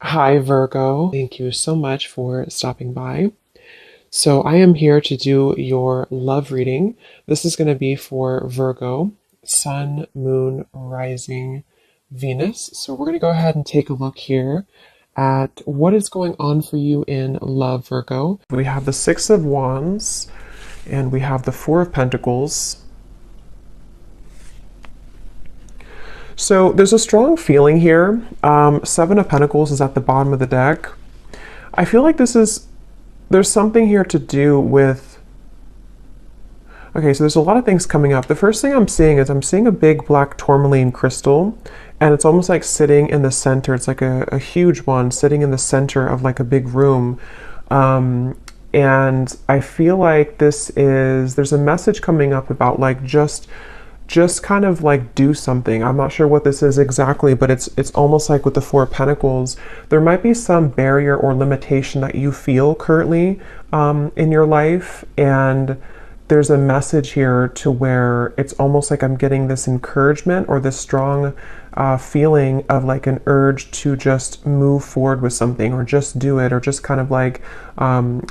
Hi, Virgo. Thank you so much for stopping by. So, I am here to do your love reading. This is going to be for Virgo, Sun, Moon, Rising, Venus. So, we're going to go ahead and take a look here at what is going on for you in love, Virgo. We have the Six of Wands and we have the Four of Pentacles. So, there's a strong feeling here. Seven of Pentacles is at the bottom of the deck. I feel like there's something here to do with, okay, so there's a lot of things coming up. The first thing I'm seeing is I'm seeing a big black tourmaline crystal, and it's almost like sitting in the center. It's like a huge one sitting in the center of like a big room. And I feel like there's a message coming up about like just kind of like do something. I'm not sure what this is exactly, but it's almost like with the Four of Pentacles, there might be some barrier or limitation that you feel currently in your life, and there's a message here to where it's almost like I'm getting this encouragement or this strong feeling of like an urge to just move forward with something or just do it or just kind of like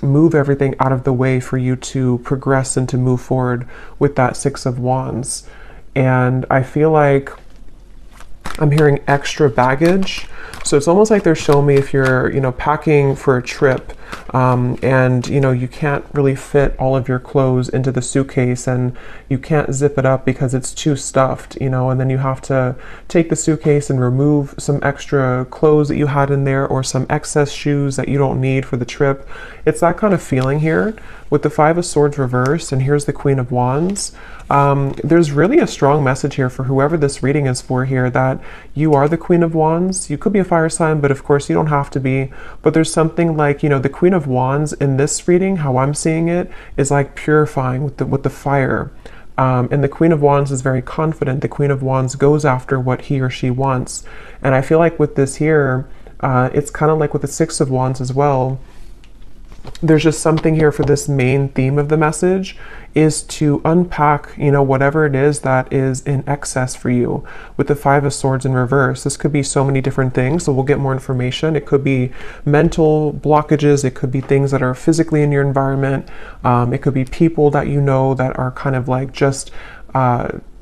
move everything out of the way for you to progress and to move forward with that Six of Wands. And I feel like I'm hearing extra baggage. So it's almost like they're showing me if you're, packing for a trip, and, you can't really fit all of your clothes into the suitcase and you can't zip it up because it's too stuffed, and then you have to take the suitcase and remove some extra clothes that you had in there or some excess shoes that you don't need for the trip. It's that kind of feeling here with the Five of Swords reversed, and here's the Queen of Wands. There's really a strong message here for whoever this reading is for here, that you are the Queen of Wands. You could be a fire sign, but of course you don't have to be. But there's something like, the Queen of Wands in this reading, how I'm seeing it, is like purifying with the fire. And the Queen of Wands is very confident. The Queen of Wands goes after what he or she wants. And I feel like with this here, it's kind of like with the Six of Wands as well. There's just something here for this main theme of the message is to unpack, whatever it is that is in excess for you. With the Five of Swords in reverse, this could be so many different things, so we'll get more information. It could be mental blockages, it could be things that are physically in your environment, it could be people that that are kind of like just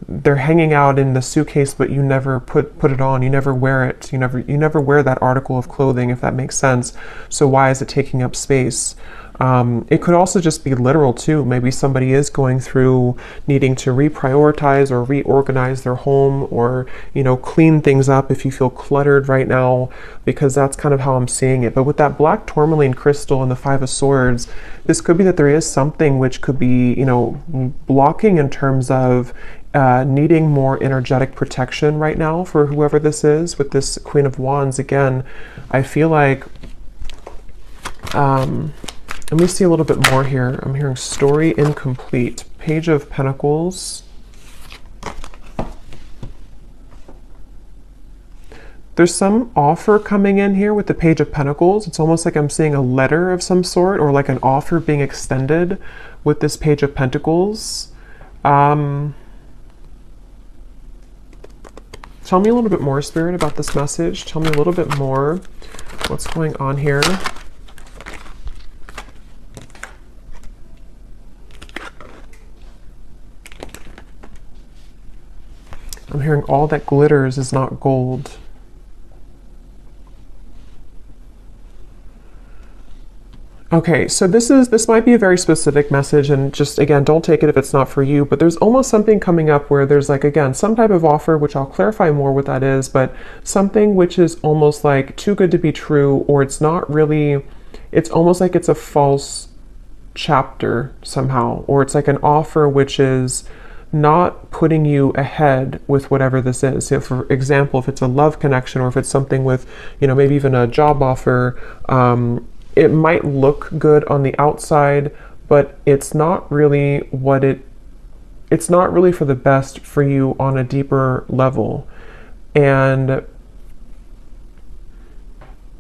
they're hanging out in the suitcase, but you never put it on. You never wear it. You never wear that article of clothing, if that makes sense. So why is it taking up space? It could also just be literal too. Maybe somebody is going through needing to reprioritize or reorganize their home, or clean things up if you feel cluttered right now, because that's kind of how I'm seeing it. But with that black tourmaline crystal and the Five of Swords, this could be that there is something which could be blocking in terms of needing more energetic protection right now for whoever this is. With this Queen of Wands, again, I feel like let me see a little bit more here. I'm hearing story incomplete. Page of Pentacles. There's some offer coming in here with the Page of Pentacles. It's almost like I'm seeing a letter of some sort, or like an offer being extended with this Page of Pentacles. Tell me a little bit more, Spirit, about this message. Tell me a little bit more. What's going on here? I'm hearing all that glitters is not gold. Okay, so this might be a very specific message, and just again, don't take it if it's not for you, but there's almost something coming up where there's like, again, some type of offer, which I'll clarify more what that is, but something which is almost like too good to be true, or it's not really, it's almost like it's a false chapter somehow, or it's like an offer which is not putting you ahead with whatever this is. So for example, if it's a love connection, or if it's something with, maybe even a job offer, it might look good on the outside, but it's not really it's not really for the best for you on a deeper level. And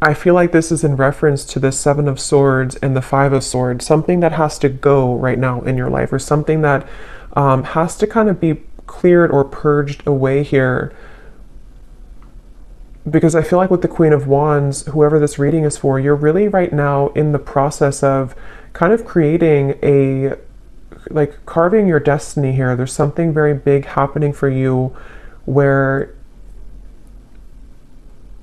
I feel like this is in reference to the Seven of Swords and the Five of Swords, something that has to go right now in your life, or something that has to kind of be cleared or purged away here. because I feel like with the Queen of Wands, whoever this reading is for, you're really right now in the process of kind of creating a, like carving your destiny here. There's something very big happening for you where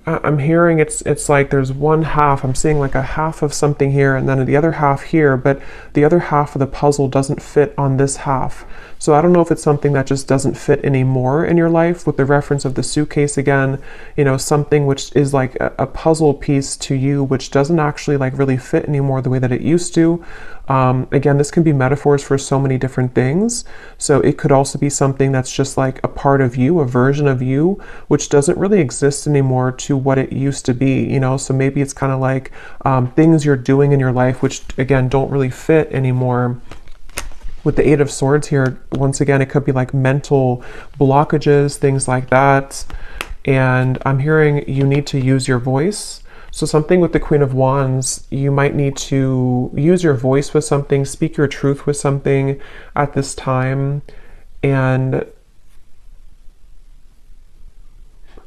I'm hearing it's like there's one half, I'm seeing like a half of something here and then the other half here, but the other half of the puzzle doesn't fit on this half. So I don't know if it's something that just doesn't fit anymore in your life, with the reference of the suitcase again, you know, something which is like a puzzle piece to you, which doesn't actually like really fit anymore the way that it used to. Again, this can be metaphors for so many different things. So it could also be something that's just like a part of you, a version of you, which doesn't really exist anymore to what it used to be, you know? So maybe it's kind of like things you're doing in your life, which again, don't really fit anymore. With the Eight of Swords here, once again, it could be like mental blockages, things like that. And I'm hearing you need to use your voice. So something with the Queen of Wands, you might need to use your voice with something, speak your truth with something at this time. And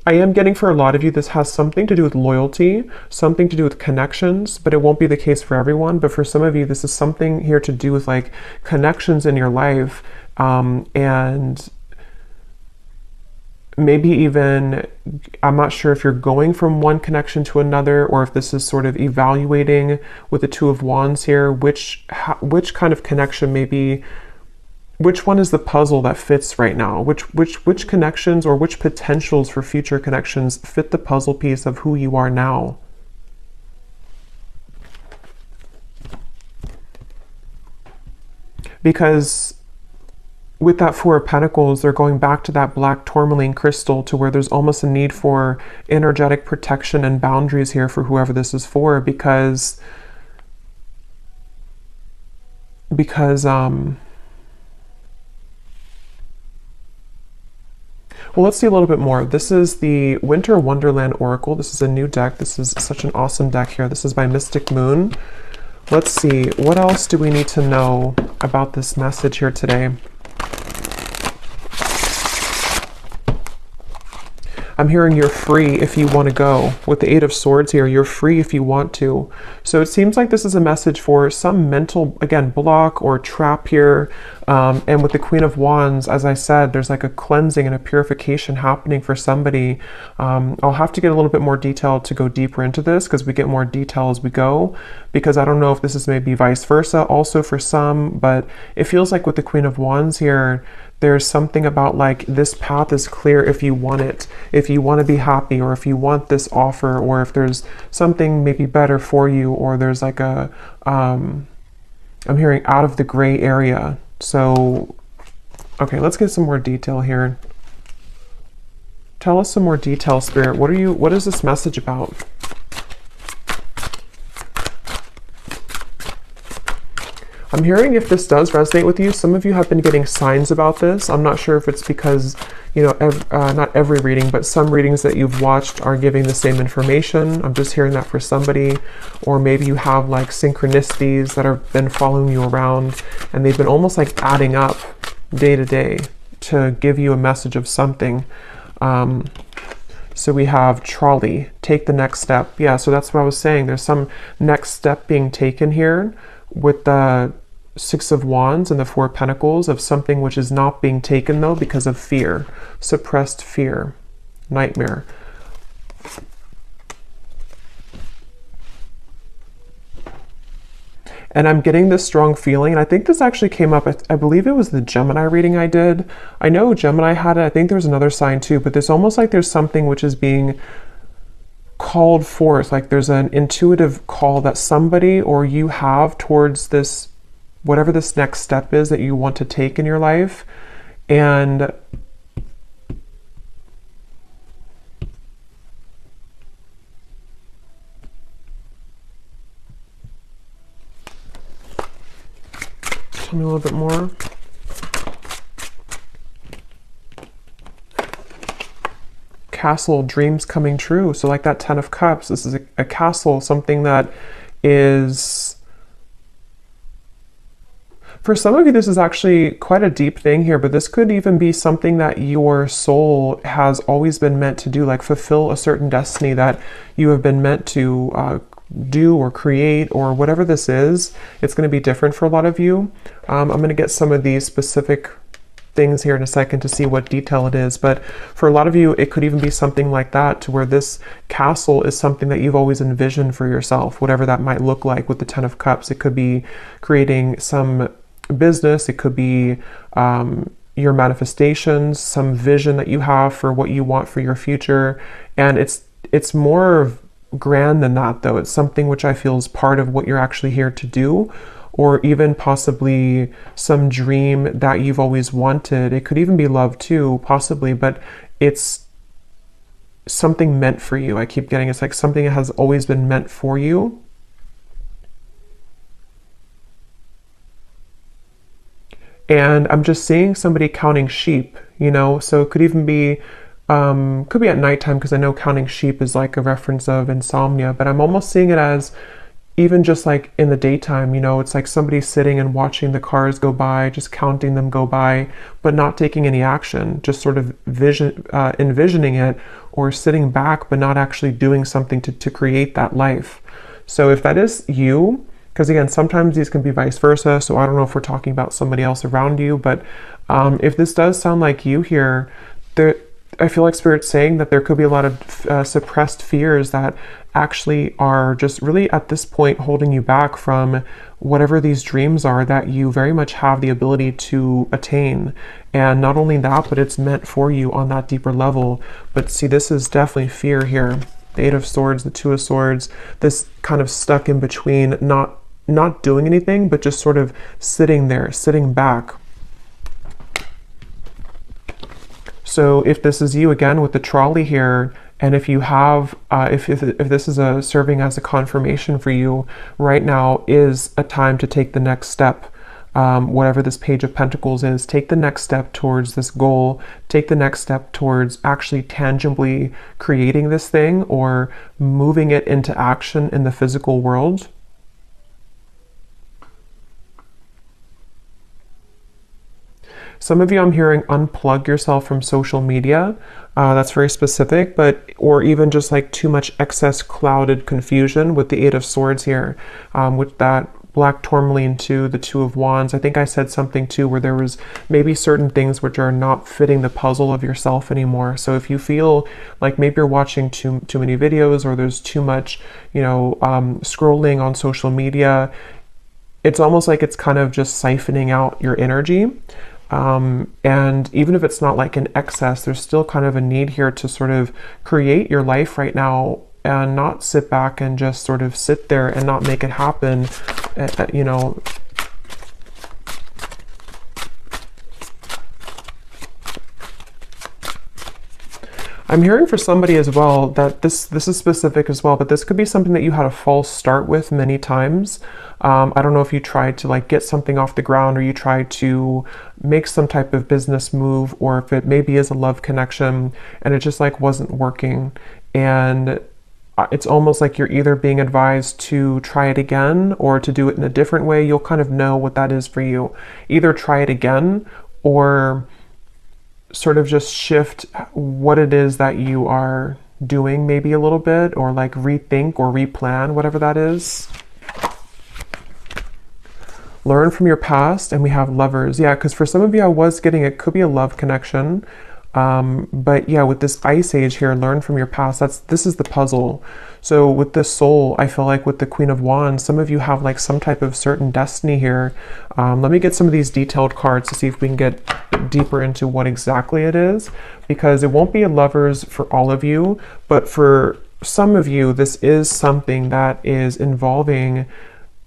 I am getting for a lot of you, this has something to do with loyalty, something to do with connections, but it won't be the case for everyone. But for some of you, this is something here to do with like connections in your life, and maybe even, I'm not sure if you're going from one connection to another, or if this is sort of evaluating with the Two of Wands here, which kind of connection maybe, which one is the puzzle that fits right now? Which connections or which potentials for future connections fit the puzzle piece of who you are now? Because with that Four of Pentacles, they're going back to that black tourmaline crystal, to where there's almost a need for energetic protection and boundaries here for whoever this is for, because well, let's see a little bit more. This is the Winter Wonderland Oracle. This is a new deck. This is such an awesome deck here. This is by Mystic Moon. Let's see, what else do we need to know about this message here today? I'm hearing you're free if you want to go. With the Eight of Swords here, you're free if you want to. So it seems like this is a message for some mental, again, block or trap here. And with the Queen of Wands, as I said, there's like a cleansing and a purification happening for somebody. I'll have to get a little bit more detail to go deeper into this, because we get more detail as we go, because I don't know if this is maybe vice versa also for some, but it feels like with the Queen of Wands here, there's something about like this path is clear if you want it, if you want to be happy, or if you want this offer, or if there's something maybe better for you, or there's like a, I'm hearing out of the gray area. So, okay, let's get some more detail here. Tell us some more detail, Spirit. What is this message about? I'm hearing, if this does resonate with you, some of you have been getting signs about this. I'm not sure if it's because, you know, not every reading, but some readings that you've watched are giving the same information. I'm just hearing that for somebody. Or maybe you have like synchronicities that have been following you around, and they've been almost like adding up day to day to give you a message of something. So we have trolley, take the next step. Yeah, so that's what I was saying. There's some next step being taken here with the Six of Wands and the Four of Pentacles, of something which is not being taken though because of fear, suppressed fear, nightmare. And I'm getting this strong feeling, and I think this actually came up, I believe it was the Gemini reading I did. I know Gemini had it, I think there was another sign too, but there's almost like there's something which is being called forth, like there's an intuitive call that somebody or you have towards this, whatever this next step is that you want to take in your life. And tell me a little bit more. Castle, dreams coming true. So like that Ten of Cups, this is a castle, something that is For some of you, this is actually quite a deep thing here, but this could even be something that your soul has always been meant to do, like fulfill a certain destiny that you have been meant to do or create, or whatever this is. It's going to be different for a lot of you. I'm going to get some of these specific things here in a second to see what detail it is, but for a lot of you it could even be something like that, to where this castle is something that you've always envisioned for yourself, whatever that might look like. With the Ten of Cups, it could be creating some business, it could be your manifestations, some vision that you have for what you want for your future. And it's more grand than that, though. It's something which I feel is part of what you're actually here to do, or even possibly some dream that you've always wanted. It could even be love too, possibly, but it's something meant for you. I keep getting, it's like something that has always been meant for you. And I'm just seeing somebody counting sheep, you know, so it could even be, could be at nighttime, because I know counting sheep is like a reference of insomnia, but I'm almost seeing it as even just like in the daytime, you know, it's like somebody sitting and watching the cars go by, just counting them go by, but not taking any action, just sort of envisioning it, or sitting back, but not actually doing something to create that life. So if that is you, because again, sometimes these can be vice versa, so I don't know if we're talking about somebody else around you, but if this does sound like you here, I feel like Spirit's saying that there could be a lot of suppressed fears that actually are just really at this point holding you back from whatever these dreams are that you very much have the ability to attain. And not only that, but it's meant for you on that deeper level. But see, this is definitely fear here. The Eight of Swords, the Two of Swords, this kind of stuck in between, not doing anything, but just sort of sitting there, sitting back. So if this is you again with the trolley here, and if you have, if this is serving as a confirmation for you, right now is a time to take the next step. Whatever this Page of Pentacles is, take the next step towards this goal, take the next step towards actually tangibly creating this thing or moving it into action in the physical world. Some of you, I'm hearing, unplug yourself from social media. That's very specific, but, or even just like too much excess clouded confusion with the Eight of Swords here, with that black tourmaline to the Two of Wands. I think I said something too where there was maybe certain things which are not fitting the puzzle of yourself anymore. So if you feel like maybe you're watching too many videos, or there's too much, you know, scrolling on social media, it's almost like it's kind of just siphoning out your energy. And even if it's not like an excess, there's still kind of a need here to sort of create your life right now, and not sit back and just sort of sit there and not make it happen, you know. I'm hearing for somebody as well that this is specific as well, but this could be something that you had a false start with many times. I don't know if you tried to like get something off the ground, or you tried to make some type of business move, or if it maybe is a love connection and it just like wasn't working. And it's almost like you're either being advised to try it again or to do it in a different way. You'll kind of know what that is for you. Either try it again, or sort of just shift what it is that you are doing maybe a little bit, or like rethink or replan, whatever that is. Learn from your past, and we have Lovers. Yeah, because for some of you, I was getting, it could be a love connection. But yeah, with this Ice Age here, learn from your past. This is the puzzle. So with the Soul, I feel like with the Queen of Wands, some of you have like some type of certain destiny here. Let me get some of these detailed cards to see if we can get deeper into what exactly it is, because it won't be a Lovers for all of you, but for some of you, this is something that is involving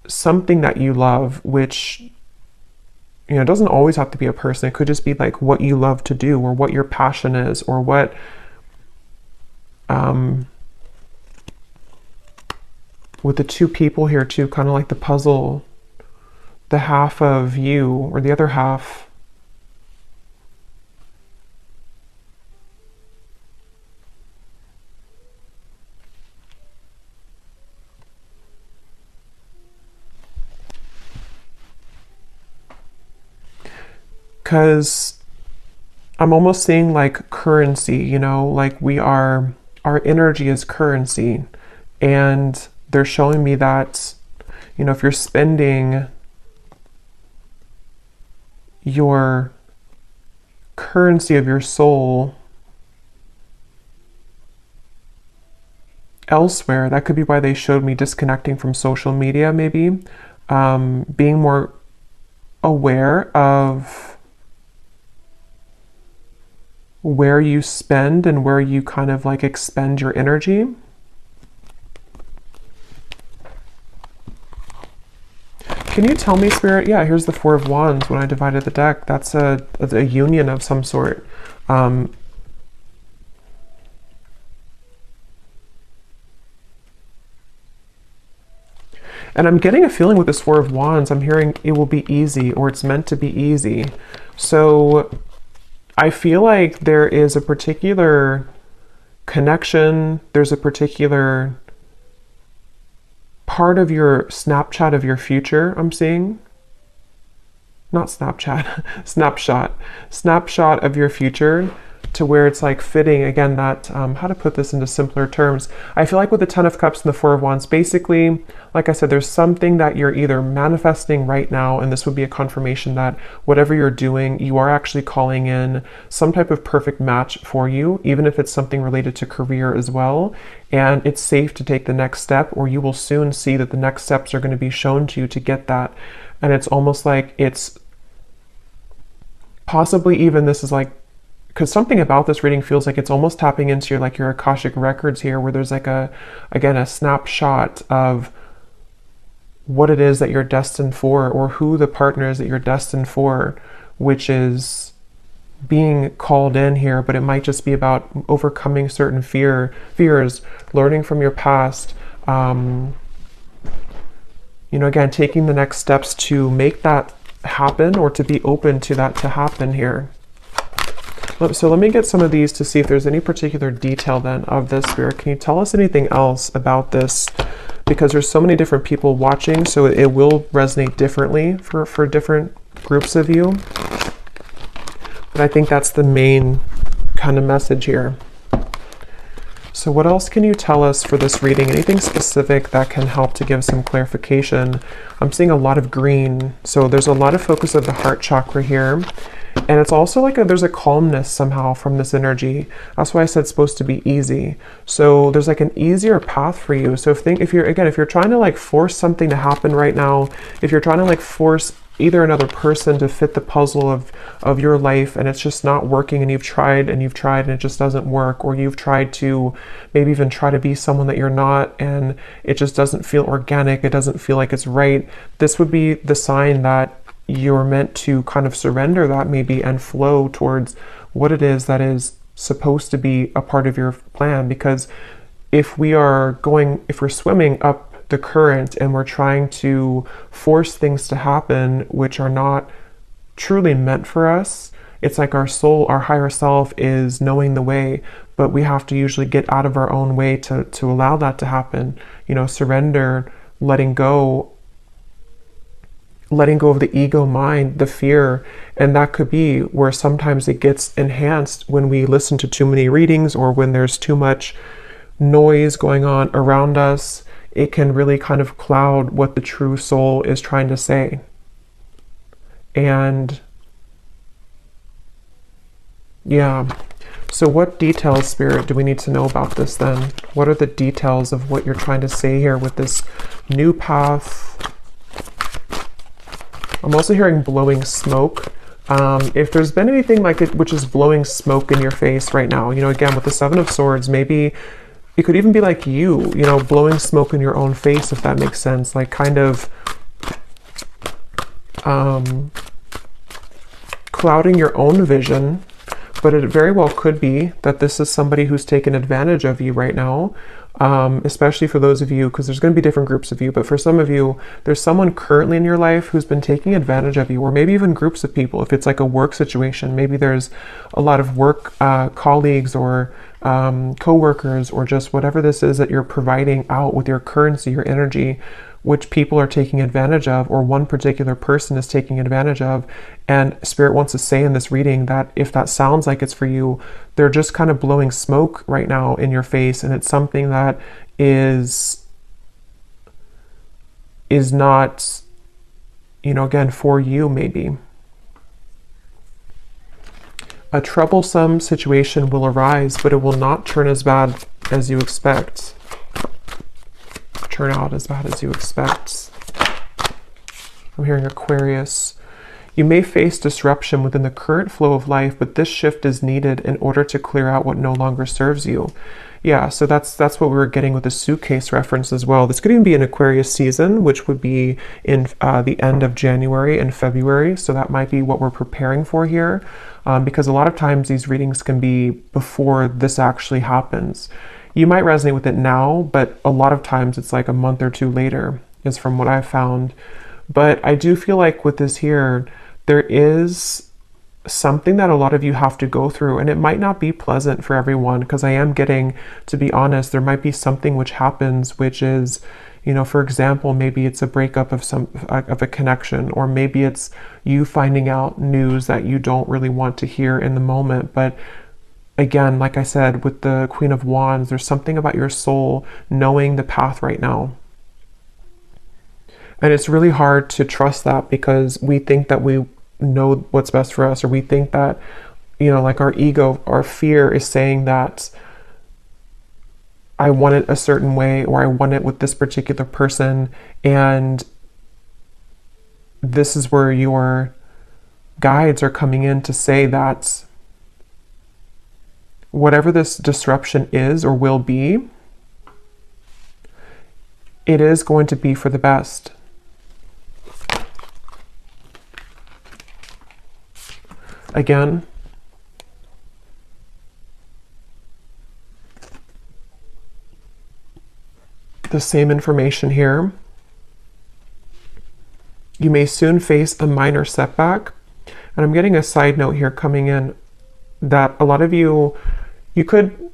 something that you love, which, you know, it doesn't always have to be a person. It could just be like what you love to do, or what your passion is, or what with the two people here too, kind of like the puzzle, the half of you or the other half. because I'm almost seeing like currency, you know, like our energy is currency. And they're showing me that, you know, if you're spending your currency of your soul elsewhere, that could be why they showed me disconnecting from social media, maybe. Being more aware of where you spend and where you kind of like expend your energy. Can you tell me, Spirit? Yeah, here's the Four of Wands when I divided the deck. That's a union of some sort. And I'm getting a feeling with this Four of Wands, I'm hearing it will be easy, or it's meant to be easy. So I feel like there is a particular connection, there's a particular part of your Snapchat of your future I'm seeing. Not Snapchat, snapshot of your future, to where it's like fitting, again, that, how to put this into simpler terms. I feel like with the Ten of Cups and the Four of Wands, basically, like I said, there's something that you're either manifesting right now, and this would be a confirmation that whatever you're doing, you are actually calling in some type of perfect match for you, even if it's something related to career as well. And it's safe to take the next step, or you will soon see that the next steps are going to be shown to you to get that. And it's almost like it's possibly even, this is like, because something about this reading feels like it's almost tapping into your, like your Akashic records here, where there's like again, a snapshot of what it is that you're destined for, or who the partner is that you're destined for, which is being called in here. But it might just be about overcoming certain fears, learning from your past, you know, again, taking the next steps to make that happen, or to be open to that to happen here. So let me get some of these to see if there's any particular detail then of this, Spirit. Can you tell us anything else about this? Because there's so many different people watching, so it will resonate differently for different groups of you. But I think that's the main kind of message here. So what else can you tell us for this reading? Anything specific that can help to give some clarification? I'm seeing a lot of green, so there's a lot of focus of the heart chakra here. And it's also like there's a calmness somehow from this energy. That's why I said it's supposed to be easy. So there's like an easier path for you. So if you're trying to like force something to happen right now, if you're trying to like force either another person to fit the puzzle of your life, and it's just not working, and you've tried and it just doesn't work, or you've tried to maybe even try to be someone that you're not, and it just doesn't feel organic, it doesn't feel like it's right, this would be the sign that you're meant to kind of surrender that maybe and flow towards what it is that is supposed to be a part of your plan. Because if we're swimming up the current and we're trying to force things to happen which are not truly meant for us, it's like our soul, our higher self is knowing the way, but we have to usually get out of our own way to allow that to happen. You know, surrender, letting go of the ego mind, the fear. And that could be where sometimes it gets enhanced when we listen to too many readings, or when there's too much noise going on around us. It can really kind of cloud what the true soul is trying to say. And yeah, so what details, Spirit, do we need to know about this then? What are the details of what you're trying to say here with this new path? I'm also hearing blowing smoke. If there's been anything like it which is blowing smoke in your face right now, you know, again, with the Seven of Swords, maybe it could even be like you know, blowing smoke in your own face, if that makes sense, like kind of clouding your own vision. But it very well could be that this is somebody who's taken advantage of you right now, especially for those of you, because there's going to be different groups of you, but for some of you, there's someone currently in your life who's been taking advantage of you, or maybe even groups of people. If it's like a work situation, maybe there's a lot of work colleagues or co-workers, or just whatever this is that you're providing out with your currency, your energy, which people are taking advantage of, or one particular person is taking advantage of. And Spirit wants to say in this reading that if that sounds like it's for you, they're just kind of blowing smoke right now in your face, and it's something that is not, again, for you maybe. A troublesome situation will arise, but it will not turn as bad as you expect. Turn out as bad as you expect. I'm hearing Aquarius. You may face disruption within the current flow of life, but this shift is needed in order to clear out what no longer serves you. Yeah, so that's what we were getting with the suitcase reference as well. This could even be an Aquarius season, which would be in the end of January and February. So that might be what we're preparing for here, because a lot of times these readings can be before this actually happens. You might resonate with it now, but a lot of times it's like a month or two later, is from what I've found. But I do feel like with this here, there is something that a lot of you have to go through, and it might not be pleasant for everyone, because I am getting, to be honest, there might be something which happens, which is, for example, maybe it's a breakup of a connection, or maybe it's you finding out news that you don't really want to hear in the moment. But again, like I said, with the Queen of Wands, there's something about your soul knowing the path right now. And it's really hard to trust that, because we think that we know what's best for us, or we think that, like our ego, our fear is saying that I want it a certain way, or I want it with this particular person. And this is where your guides are coming in to say that whatever this disruption is or will be, it is going to be for the best. Again, the same information here. You may soon face a minor setback. And I'm getting a side note here coming in that a lot of you could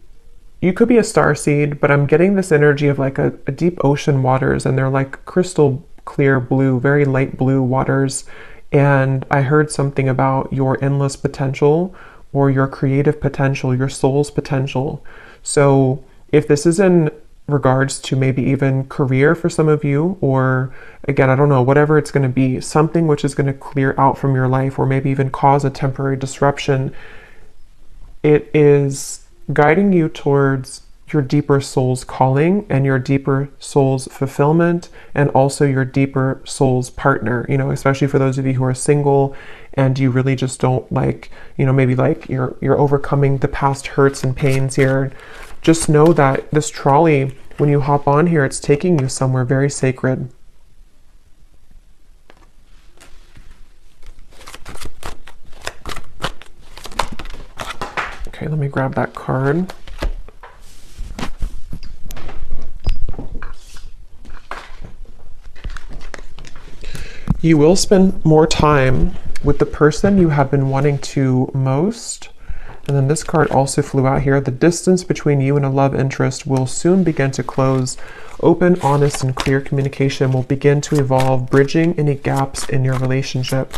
be a starseed, but I'm getting this energy of like a deep ocean waters, and they're like crystal clear blue, very light blue waters. And I heard something about your endless potential, or your creative potential, your soul's potential. So if this is in regards to maybe even career for some of you, or again, I don't know, whatever it's going to be, something which is going to clear out from your life, or maybe even cause a temporary disruption, it is guiding you towards your deeper soul's calling and your deeper soul's fulfillment, and also your deeper soul's partner, especially for those of you who are single and you really just don't like, maybe like you're overcoming the past hurts and pains here. Just know that this trolley, when you hop on here, it's taking you somewhere very sacred. Okay, let me grab that card. You will spend more time with the person you have been wanting to most. And then this card also flew out here. The distance between you and a love interest will soon begin to close. Open, honest, and clear communication will begin to evolve, bridging any gaps in your relationship.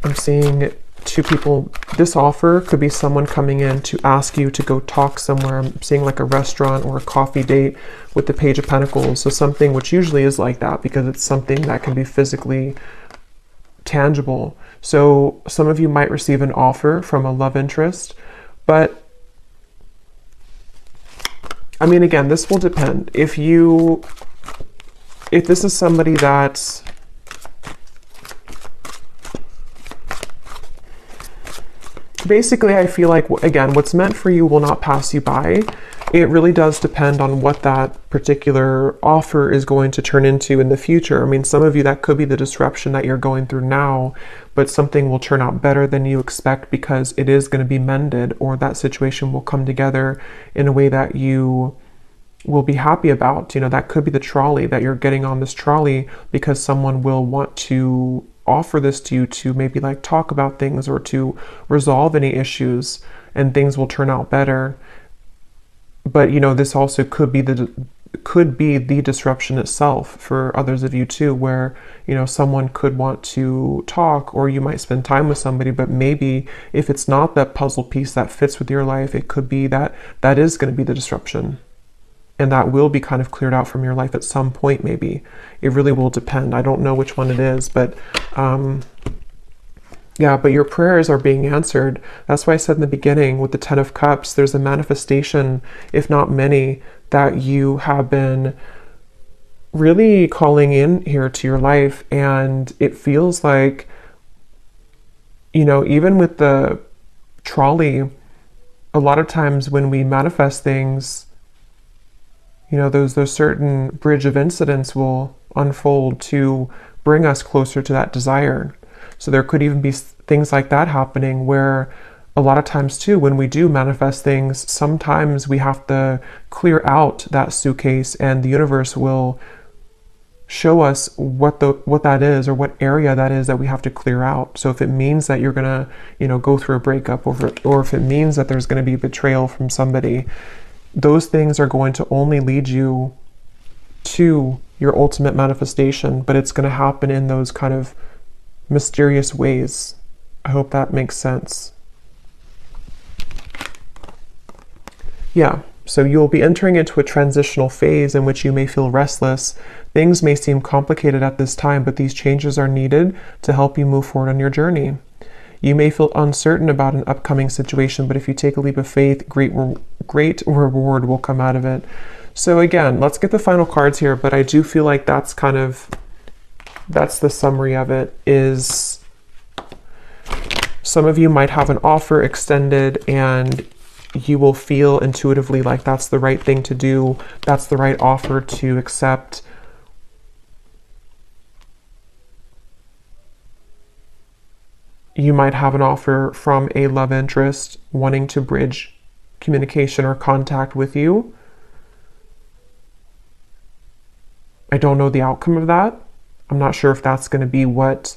I'm seeing two people. This offer could be someone coming in to ask you to go talk somewhere. I'm seeing like a restaurant or a coffee date with the Page of Pentacles. So something which usually is like that, because it's something that can be physically tangible. So some of you might receive an offer from a love interest, but I mean, again, this will depend. If this is somebody that's basically, I feel like, again, what's meant for you will not pass you by. It really does depend on what that particular offer is going to turn into in the future. I mean, some of you, that could be the disruption that you're going through now, but something will turn out better than you expect, because it is going to be mended, or that situation will come together in a way that you will be happy about. That could be the trolley, that you're getting on this trolley because someone will want to offer this to you to maybe like talk about things or to resolve any issues, and things will turn out better. But you know, this also could be the disruption itself for others of you too, where you know someone could want to talk, or you might spend time with somebody, but maybe if it's not that puzzle piece that fits with your life, it could be that that is going to be the disruption, and that will be kind of cleared out from your life at some point. Maybe it really will depend. I don't know which one it is, but yeah, but your prayers are being answered. That's why I said in the beginning with the 10 of Cups, there's a manifestation, if not many, that you have been really calling in here to your life. And it feels like, you know, even with the trolley, a lot of times when we manifest things, you know, those certain bridge of incidents will unfold to bring us closer to that desire. So there could even be things like that happening, where a lot of times too, when we do manifest things, sometimes we have to clear out that suitcase, and the universe will show us what that is, or what area that is that we have to clear out. So if it means that you're gonna, you know, go through a breakup, or if it means that there's going to be betrayal from somebody, those things are going to only lead you to your ultimate manifestation, but it's going to happen in those kind of mysterious ways. I hope that makes sense. Yeah, so you'll be entering into a transitional phase in which you may feel restless. Things may seem complicated at this time, but these changes are needed to help you move forward on your journey. You may feel uncertain about an upcoming situation, but if you take a leap of faith, great reward will come out of it. So again, let's get the final cards here, but I do feel like that's the summary of it. Is some of you might have an offer extended, and you will feel intuitively like that's the right thing to do, that's the right offer to accept. You might have an offer from a love interest wanting to bridge communication or contact with you. I don't know the outcome of that. I'm not sure if that's going to be what,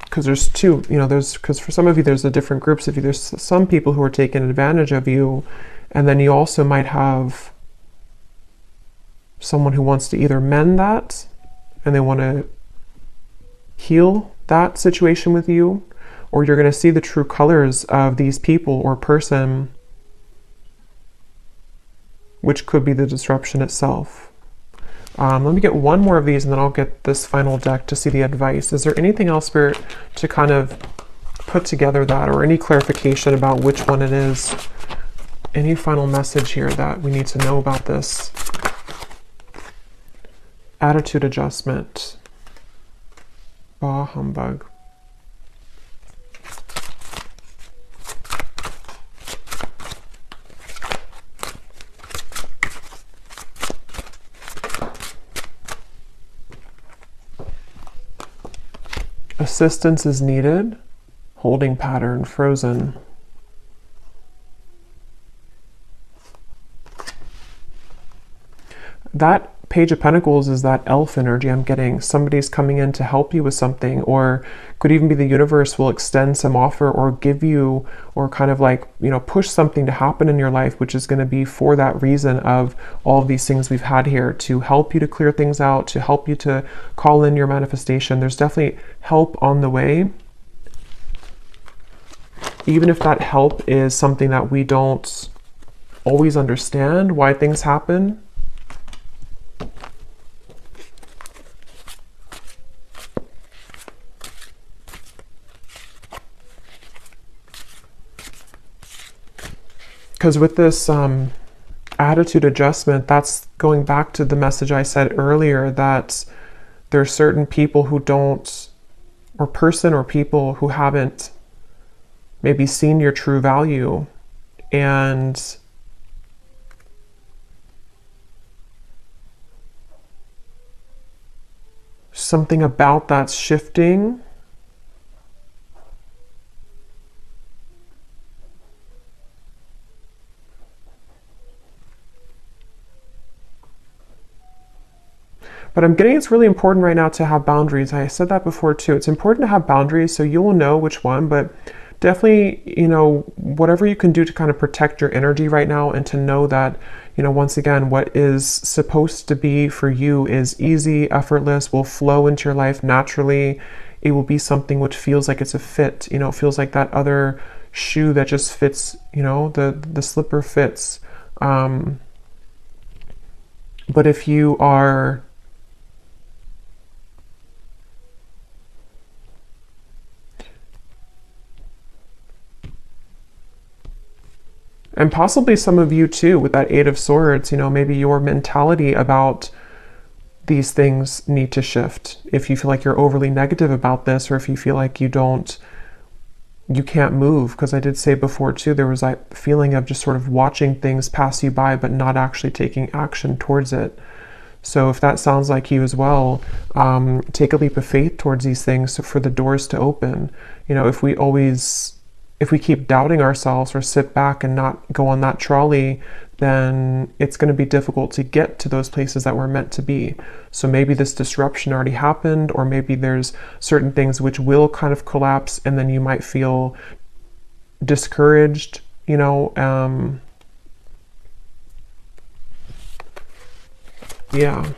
because there's two, you know, because for some of you, there's the different groups of you. There's some people who are taking advantage of you, and then you also might have someone who wants to either mend that, and they want to heal that situation with you, or you're going to see the true colors of these people or person, which could be the disruption itself. Let me get one more of these, and then I'll get this final deck to see the advice. Is there anything else, Spirit, to kind of put together that, or any clarification about which one it is? Any final message here that we need to know about this? Attitude adjustment. Bah humbug. Assistance is needed. Holding pattern, frozen. That Page of Pentacles is that elf energy I'm getting. Somebody's coming in to help you with something, or could even be the universe will extend some offer or give you, or kind of like, you know, push something to happen in your life, which is going to be for that reason of all of these things we've had here, to help you to clear things out, to help you to call in your manifestation. There's definitely help on the way. Even if that help is something that we don't always understand why things happen. Because with this attitude adjustment, that's going back to the message I said earlier, that there are certain people who don't, or person or people who haven't maybe seen your true value, and something about that's shifting. But I'm getting it's really important right now to have boundaries. I said that before too. It's important to have boundaries so you will know which one, but definitely, you know, whatever you can do to kind of protect your energy right now and to know that, you know, once again, what is supposed to be for you is easy, effortless, will flow into your life naturally. It will be something which feels like it's a fit, you know, it feels like that other shoe that just fits, you know, the slipper fits. But if you are and possibly some of you too with that Eight of Swords, you know, maybe your mentality about these things need to shift. If you feel like you're overly negative about this, or if you feel like you can't move, because I did say before too, there was that feeling of just sort of watching things pass you by but not actually taking action towards it. So if that sounds like you as well, take a leap of faith towards these things for the doors to open. You know, if we keep doubting ourselves or sit back and not go on that trolley, then it's going to be difficult to get to those places that we're meant to be. So maybe this disruption already happened, or maybe there's certain things which will kind of collapse, and then you might feel discouraged, you know. Yeah.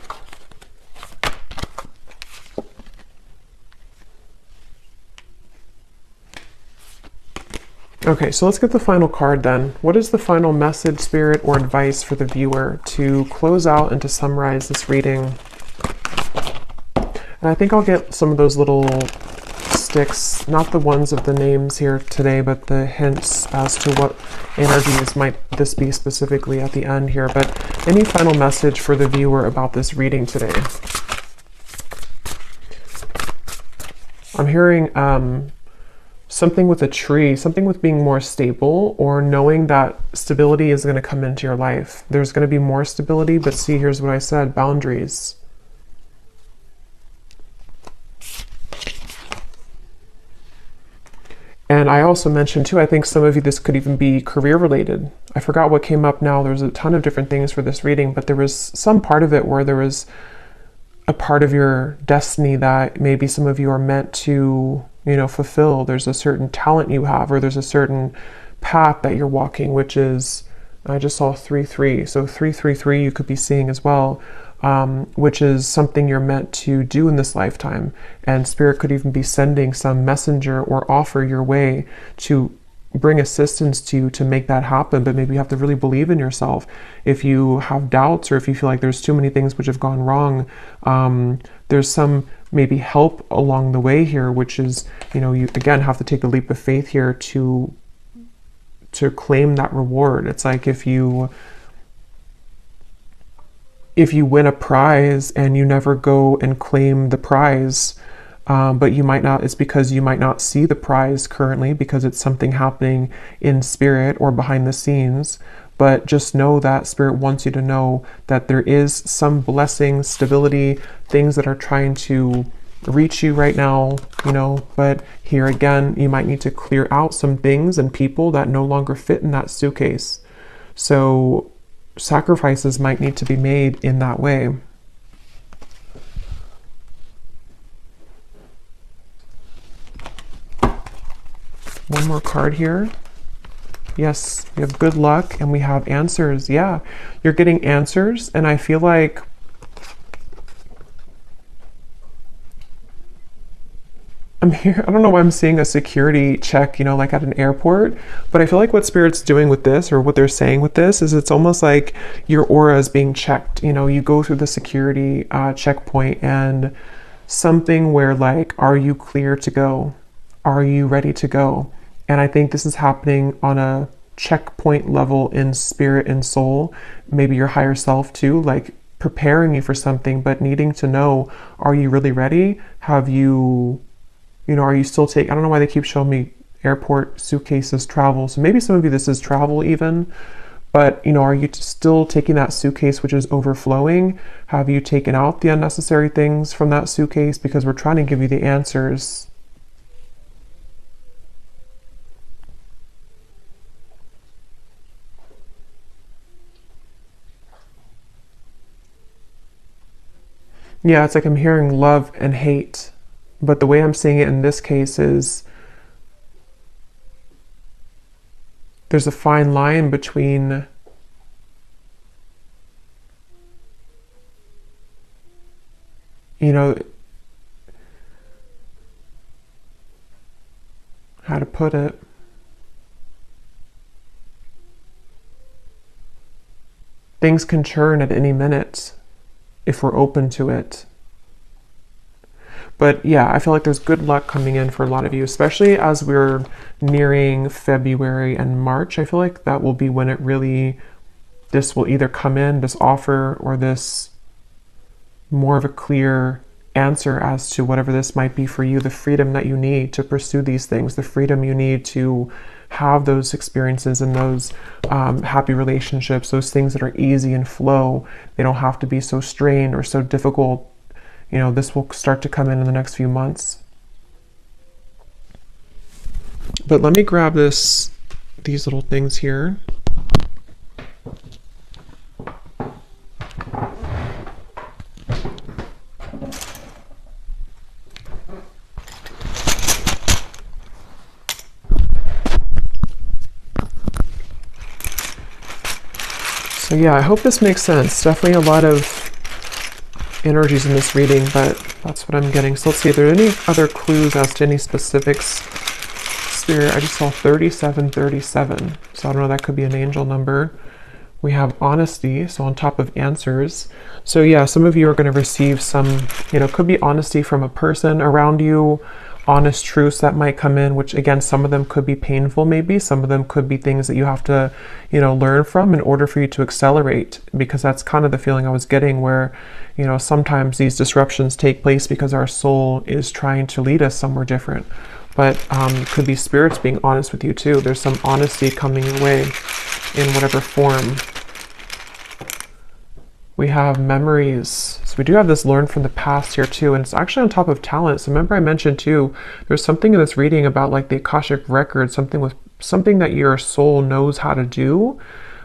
Okay, so let's get the final card then. What is the final message, spirit, or advice for the viewer to close out and to summarize this reading? And I think I'll get some of those little sticks, not the ones of the names here today, but the hints as to what energies might this be specifically at the end here. But any final message for the viewer about this reading today? I'm hearing something with a tree, something with being more stable, or knowing that stability is going to come into your life. There's going to be more stability, but see, here's what I said, boundaries. And I also mentioned too, I think some of you, this could even be career related. I forgot what came up now. There's a ton of different things for this reading, but there was some part of it where there was a part of your destiny that maybe some of you are meant to, you know, fulfill. There's a certain talent you have, or there's a certain path that you're walking, which is, I just saw 3-3. So 3-3-3 you could be seeing as well, which is something you're meant to do in this lifetime. And Spirit could even be sending some messenger or offer your way to bring assistance to you to make that happen. But maybe you have to really believe in yourself. If you have doubts, or if you feel like there's too many things which have gone wrong, there's some maybe help along the way here, which is, you know, you again have to take a leap of faith here to claim that reward. It's like if you win a prize and you never go and claim the prize, but you might not, it's because you might not see the prize currently because it's something happening in spirit or behind the scenes. But just know that Spirit wants you to know that there is some blessing, stability, things that are trying to reach you right now, you know. But here again, you might need to clear out some things and people that no longer fit in that suitcase. So sacrifices might need to be made in that way. One more card here. Yes, we have good luck and we have answers. Yeah, you're getting answers, and I feel like I'm here. I don't know why I'm seeing a security check, you know, like at an airport, but I feel like what Spirit's doing with this, or what they're saying with this, is it's almost like your aura is being checked. You know, you go through the security checkpoint, and something where like, are you clear to go? Are you ready to go? And I think this is happening on a checkpoint level in spirit and soul, maybe your higher self too, like preparing you for something, but needing to know, are you really ready? Have you, you know, are you still taking, I don't know why they keep showing me airport suitcases, travel. So maybe some of you, this is travel even, but you know, are you still taking that suitcase which is overflowing? Have you taken out the unnecessary things from that suitcase? Because we're trying to give you the answers. Yeah, it's like I'm hearing love and hate, but the way I'm seeing it in this case is there's a fine line between how to put it. Things can churn at any minute if we're open to it. But yeah, I feel like there's good luck coming in for a lot of you, especially as we're nearing February and March. I feel like that will be when it really, this will either come in, this offer, or this more of a clear answer as to whatever this might be for you, the freedom that you need to pursue these things, the freedom you need to have those experiences and those happy relationships, those things that are easy and flow. They don't have to be so strained or so difficult. This will start to come in the next few months. But let me grab these little things here. So yeah, I hope this makes sense. Definitely a lot of energies in this reading, but that's what I'm getting. So let's see if there are any other clues as to any specifics. Spirit, I just saw 3737. So I don't know, that could be an angel number. We have honesty, so on top of answers. So yeah, some of you are going to receive some, could be honesty from a person around you, honest truths that might come in, which again, some of them could be painful maybe, some of them could be things that you have to, learn from in order for you to accelerate, because that's kind of the feeling I was getting where, sometimes these disruptions take place because our soul is trying to lead us somewhere different. But could be spirits being honest with you too. There's some honesty coming your way in whatever form. We have memories. So we do have this learn from the past here too, and it's actually on top of talent. So remember I mentioned too, there's something in this reading about like the Akashic record, something that your soul knows how to do.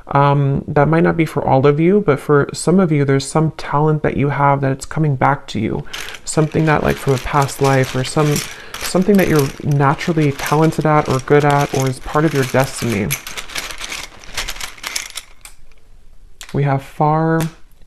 That might not be for all of you, but for some of you, there's some talent that you have that it's coming back to you. Something that like from a past life, or something that you're naturally talented at or good at, or is part of your destiny. We have far,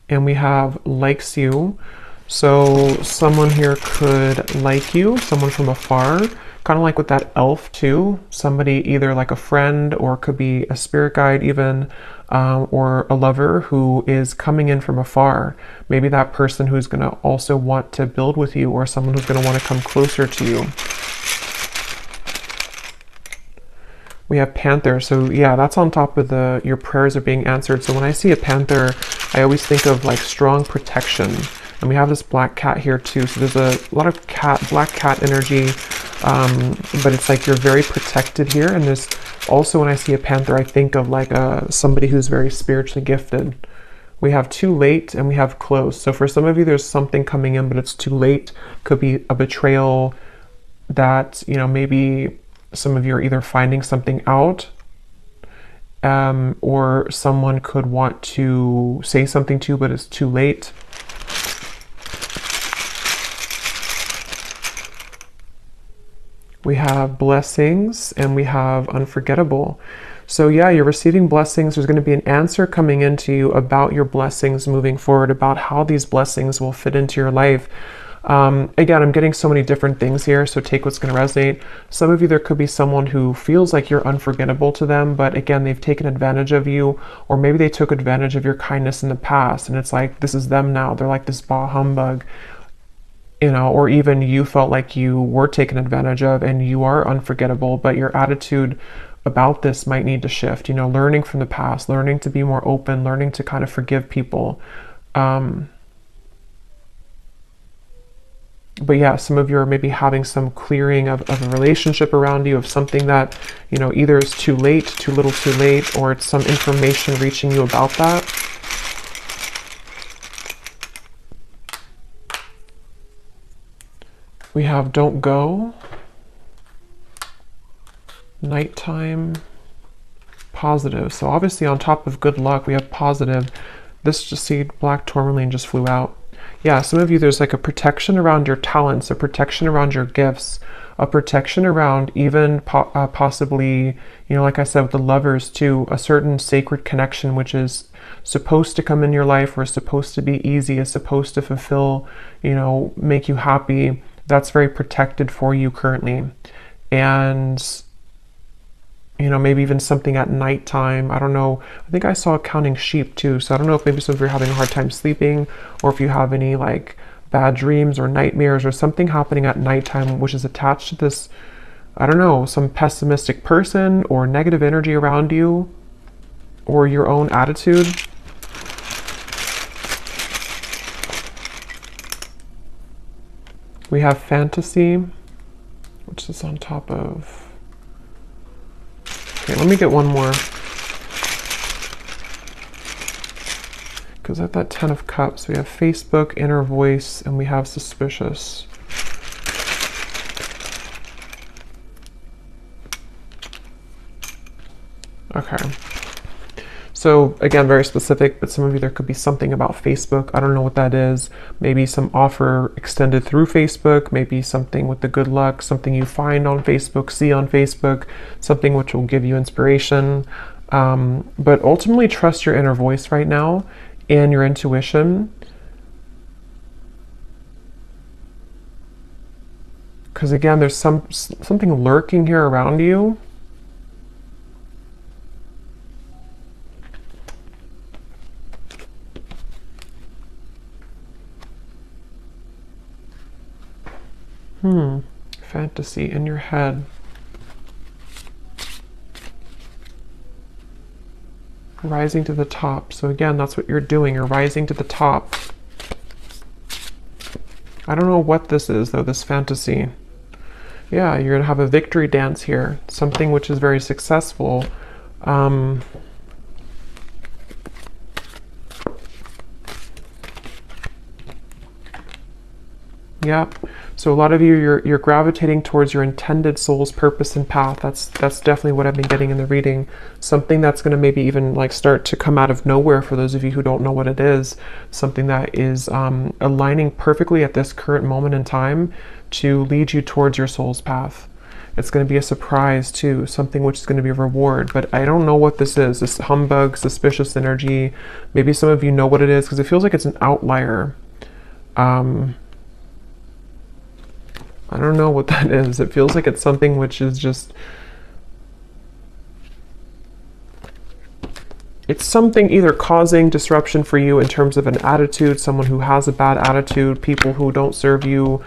and we have likes you. So someone here could like you, someone from afar, kind of like with that elf too. Somebody either like a friend, or could be a spirit guide even, or a lover who is coming in from afar. Maybe that person who's going to also want to build with you, or someone who's going to want to come closer to you. We have panther. So yeah, that's on top of your prayers are being answered. So when I see a panther, I always think of like strong protection. And we have this black cat here too. So there's a lot of black cat energy, but it's like you're very protected here. And there's also, when I see a panther, I think of like somebody who's very spiritually gifted. We have too late, and we have close. So for some of you, there's something coming in, but it's too late. Could be a betrayal that, maybe some of you are either finding something out, or someone could want to say something to you, but it's too late. We have blessings, and we have unforgettable. So yeah, you're receiving blessings. There's going to be an answer coming into you about your blessings moving forward, about how these blessings will fit into your life. Again, I'm getting so many different things here, so take what's going to resonate. Some of you, there could be someone who feels like you're unforgettable to them, but again, they've taken advantage of you, or maybe they took advantage of your kindness in the past, and it's like, this is them now. They're like this bah humbug, or even you felt like you were taken advantage of and you are unforgettable, but your attitude about this might need to shift, learning from the past, learning to be more open, learning to kind of forgive people. But yeah, some of you are maybe having some clearing of a relationship around you, of something that, either is too late, too little too late, or it's some information reaching you about that. We have don't go, nighttime, positive. So obviously on top of good luck, we have positive. This just see black tourmaline just flew out. Yeah, some of you, there's like a protection around your talents, a protection around your gifts, a protection around even possibly, you know, like I said with the lovers too, a certain sacred connection which is supposed to come in your life or is supposed to be easy, is supposed to fulfill, you know, make you happy. That's very protected for you currently. And you know, maybe even something at nighttime. I don't know. I think I saw counting sheep too. So I don't know if maybe some of you are having a hard time sleeping, or if you have any like bad dreams or nightmares or something happening at nighttime which is attached to this, I don't know, some pessimistic person or negative energy around you or your own attitude. We have fantasy, which is on top of... Okay, let me get one more. Because at that 10 of Cups, we have Facebook, inner voice, and we have suspicious. Okay. So again, very specific, but some of you, there could be something about Facebook. I don't know what that is. Maybe some offer extended through Facebook, maybe something with the good luck, something you find on Facebook, see on Facebook, something which will give you inspiration. But ultimately trust your inner voice right now and your intuition. Because again, there's something lurking here around you. Fantasy in your head. Rising to the top. So again, that's what you're doing. You're rising to the top. I don't know what this is though, this fantasy. Yeah, you're gonna have a victory dance here. Something which is very successful. Yeah. So a lot of you, you're gravitating towards your intended soul's purpose and path. That's definitely what I've been getting in the reading. Something that's going to maybe even like start to come out of nowhere for those of you who don't know what it is. Something that is aligning perfectly at this current moment in time to lead you towards your soul's path. It's going to be a surprise too, something which is going to be a reward, but I don't know what this is. This humbug, suspicious energy. Maybe some of you know what it is because it feels like it's an outlier. I don't know what that is. It feels like it's something which is just... It's something either causing disruption for you in terms of an attitude, someone who has a bad attitude, people who don't serve you,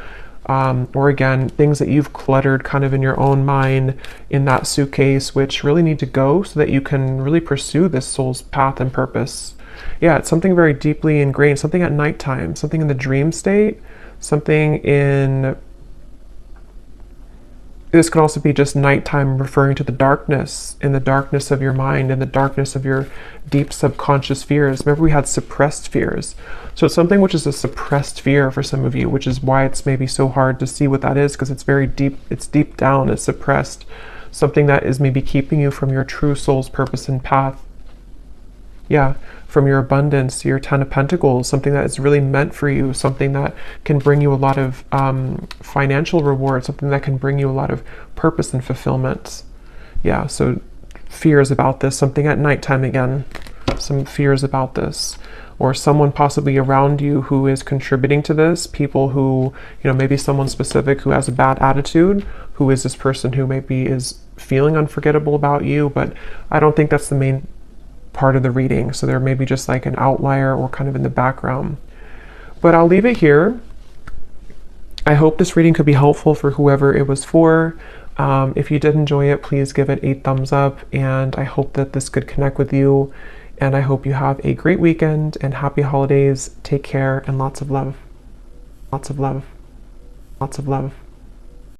or again, things that you've cluttered kind of in your own mind in that suitcase, which really need to go so that you can really pursue this soul's path and purpose. Yeah, it's something very deeply ingrained, something at nighttime, something in the dream state, something in... This could also be just nighttime, referring to the darkness, in the darkness of your mind, in the darkness of your deep subconscious fears. Remember, we had suppressed fears. So it's something which is a suppressed fear for some of you, which is why it's maybe so hard to see what that is, because it's very deep, it's deep down, it's suppressed. Something that is maybe keeping you from your true soul's purpose and path. Yeah, from your abundance, your 10 of Pentacles, something that is really meant for you, something that can bring you a lot of financial reward, something that can bring you a lot of purpose and fulfillment. Yeah, so fears about this, something at nighttime again, some fears about this, or someone possibly around you who is contributing to this, people who, you know, maybe someone specific who has a bad attitude, who is this person who maybe is feeling unforgettable about you, but I don't think that's the main part of the reading. So there may be just like an outlier or kind of in the background. But I'll leave it here. I hope this reading could be helpful for whoever it was for. If you did enjoy it, please give it a thumbs up, and I hope that this could connect with you, and I hope you have a great weekend and happy holidays. Take care and lots of love. Lots of love. Lots of love.